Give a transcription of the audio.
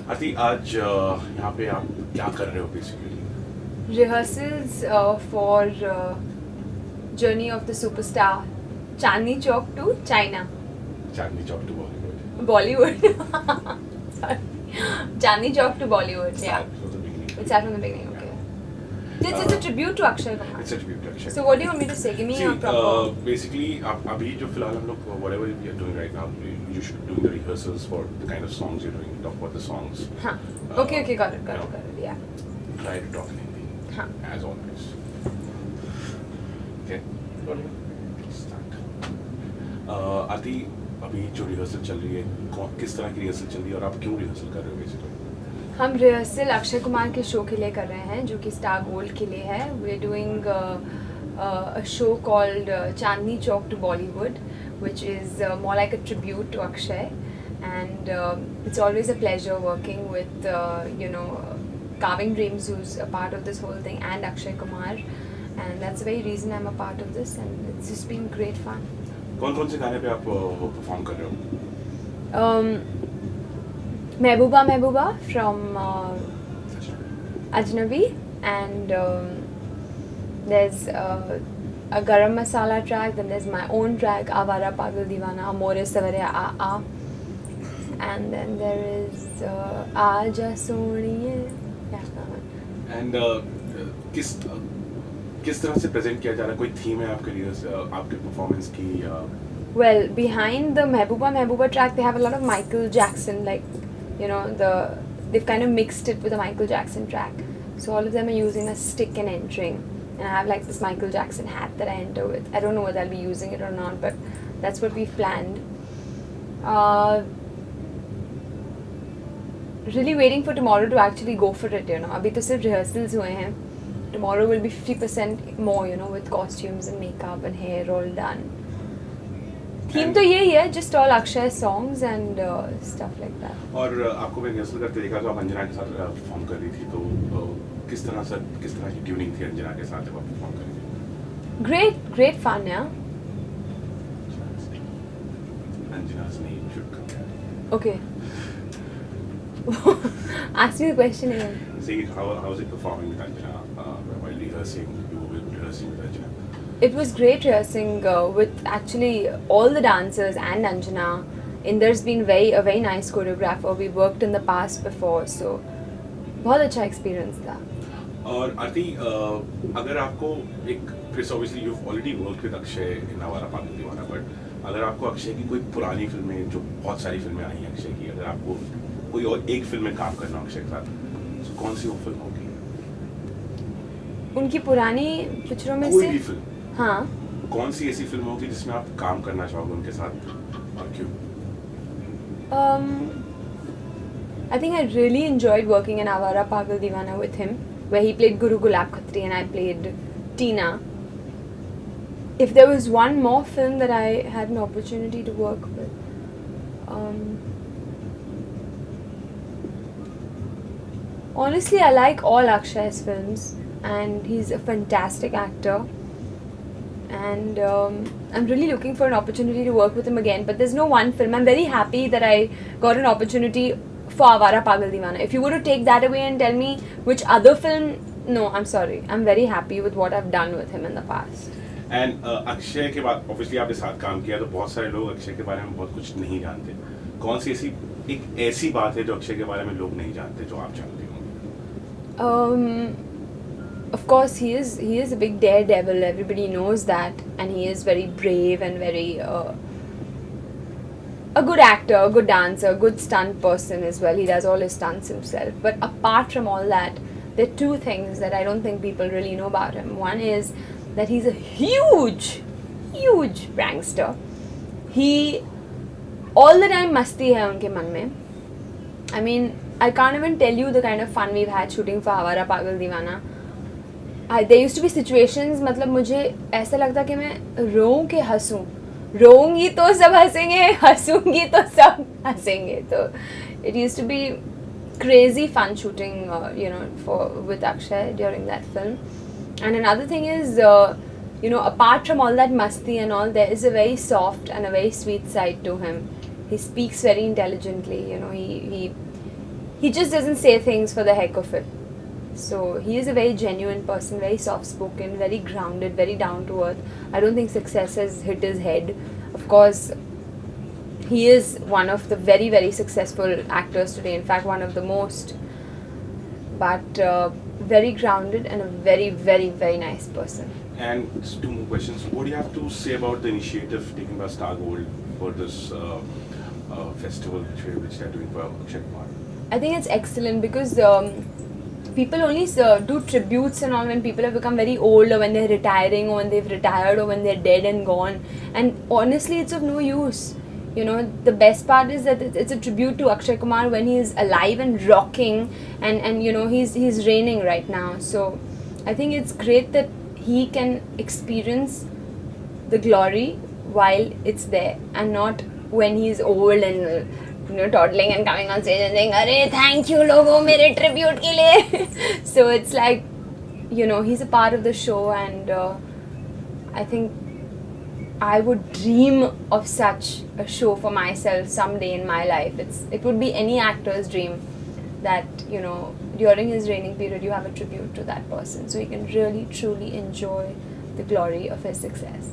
आरती आज यहाँ पे आप क्या कर रहे हो basically? Rehearsals for Journey of the Superstar, Chandni Chowk to China, Chandni Chowk to Bollywood. Bollywood. Sorry, Chandni Chowk to Bollywood. Yeah, Start from the beginning. it's out from the beginning. Okay, it's a tribute to Akshay Kumar. It's a tribute to Akshay. So what do you want me to say? Give me a proper. Basically आप अभी जो फिलहाल हम लोग whatever we are doing right now, you should do the rehearsals for the kind of songs you're doing. Talk about the songs. Huh. Okay, got it. Yeah. Try to talk in Hindi Huh. as always. Okay. Start. आरती अभी जो rehearsal चल रही है किस तरह की rehearsal चल रही है और आप क्यों रिहर्सल कर रहे हो बेसिकली? हम रिहर्सल अक्षय कुमार के शो के लिए कर रहे हैं जो कि स्टार गोल्ड के लिए है. We are doing a show called Chandni Chowk to Bollywood, which is more like a tribute to Akshay, and it's always a pleasure working with Carving Dreams, who's a part of this whole thing, and Akshay Kumar, and that's the very reason I'm a part of this, and it's just been great fun. कौन-कौन से गाने पे आप perform कर रहे हो? Mehbooba Mehbooba from Ajnabi, and there's a Garam Masala track, then there's my own track, Avara Pagal Divana, Amore Savare A, and then there is Aaja Soniye. Yeah. And किस तरह से प्रेजेंट किया जा रहा है? कोई थीम है आपके लिए आपके परफॉर्मेंस की? Well, behind the Mehbooba Mehbooba track, they have a lot of Michael Jackson, like, they've kind of mixed it with a Michael Jackson track. So all of them are using a stick and entering. And I have like this Michael Jackson hat that I enter with. I don't know whether I'll be using it or not, but that's what we've planned. Really waiting for tomorrow to actually go for it, अभी तो सिर्फ rehearsals हुए हैं. Tomorrow will be 50% more, with costumes and makeup and hair all done. Theme तो यही है, just all Akshay songs and stuff like that. और आपको मैं रिहर्सल करते देखा तो आप अंजना के साथ परफॉर्म कर रही थी, तो किस तरह की ट्यूनिंग थी अंजना के साथ जब आप परफॉर्म कर रही थी? Great fun, yeah. Anjana's name should come there. Okay. Ask me the question again. See, how was it performing with Anjana while rehearsing? You were rehearsing with Anjana. It was great rehearsing with actually all the dancers and Anjana. Inder's been a very nice choreographer. We worked in the past before, so बहुत अच्छा experience था. और आरती अगर आपको फिर obviously you already work with Akshay in Awara Pagal दीवाना, but अगर आपको अक्षय की कोई पुरानी फिल्में, जो बहुत सारी फिल्में आई हैं अक्षय की, अगर आपको कोई और एक फिल्म में काम करना अक्षय के साथ, तो कौन सी वो फिल्म होगी? उनकी पुरानी पिक्चरों में कोई से भी फिल्म. हाँ. कौन सी ऐसी फिल्म होगी जिसमें आप काम करना चाहोगे उनके साथ और क्यों? I think I really enjoyed working in Avara Pagal Divana with him, where he played Guru Gulab Khatri and I played Tina. If there was one more film that I had an opportunity to work with, honestly, I like all Akshay's films, and he's a fantastic actor. And I'm really looking for an opportunity to work with him again. But there's no one film. I'm very happy that I got an opportunity for Avara Pagal Divana. If you were to take that away and tell me which other film, no, I'm sorry. I'm very happy with what I've done with him in the past. And Akshay के बाद obviously आपने साथ काम किया, तो बहुत सारे लोग अक्षय के बारे में बहुत कुछ नहीं जानते. कौन सी ऐसी बात है जो अक्षय के बारे में लोग नहीं जानते जो आप जानते होंगे? Of course, he is a big daredevil. Everybody knows that, and he is very brave and very a good actor, a good dancer, a good stunt person as well. He does all his stunts himself. But apart from all that, there are two things that I don't think people really know about him. One is that he's a huge prankster. He all the time masti hai unke man mein. I mean, I can't even tell you the kind of fun we've had shooting for Avara Pagal Divana. There used to be situations, मतलब मुझे ऐसा लगता कि मैं रोऊं कि हंसूं. रोऊंगी तो सब हंसेंगे, हंसूंगी तो सब हंसेंगे. तो it used to be crazy fun shooting, with Akshay during that film. And another thing is, apart from all that masti and all, there is a very soft and a very sweet side to him. He speaks very intelligently. he just doesn't say things for the heck of it. So he is a very genuine person, very soft spoken, very grounded, very down to earth. I don't think success has hit his head. Of course, he is one of the very, very successful actors today, in fact, one of the most. But very grounded and a very, very, very nice person. And just two more questions. What do you have to say about the initiative taken by Star Gold for this festival which they're doing for Akshay Kumar? I think it's excellent because people only do tributes and all when people have become very old or when they're retiring or when they've retired or when they're dead and gone. And honestly, it's of no use. You know, the best part is that it's a tribute to Akshay Kumar when he is alive and rocking, and you know, he's reigning right now. So I think it's great that he can experience the glory while it's there and not when he's old and you know, toddling and coming on stage and saying, "Arey, thank you, logo, mere tribute ke liye." So it's like, you know, he's a part of the show, and I think I would dream of such a show for myself someday in my life. It would be any actor's dream that, you know, during his reigning period you have a tribute to that person so he can really truly enjoy the glory of his success.